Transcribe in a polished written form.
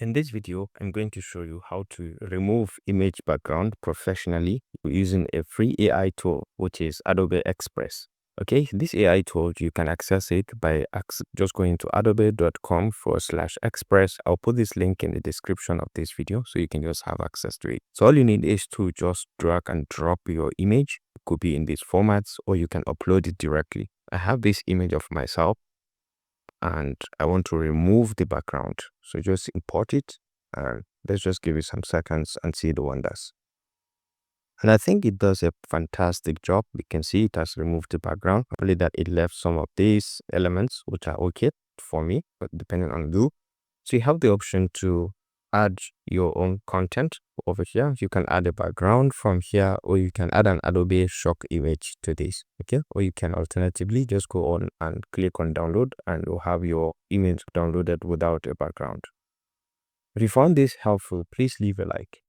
In this video, I'm going to show you how to remove image background professionally using a free AI tool, which is Adobe Express. Okay, this AI tool, you can access it by just going to adobe.com/express. I'll put this link in the description of this video so you can just have access to it. So all you need is to just drag and drop your image. It could be in these formats or you can upload it directly. I have this image of myself and I want to remove the background. So just import it and let's just give it some seconds and see the wonders. And I think it does a fantastic job. We can see it has removed the background, only that it left some of these elements which are okay for me, but depending on you. So you have the option to add your own content over here. You can add a background from here, or you can add an Adobe stock image to this. Okay, or you can alternatively just go on and click on download and you'll have your image downloaded without a background. If you found this helpful, please leave a like.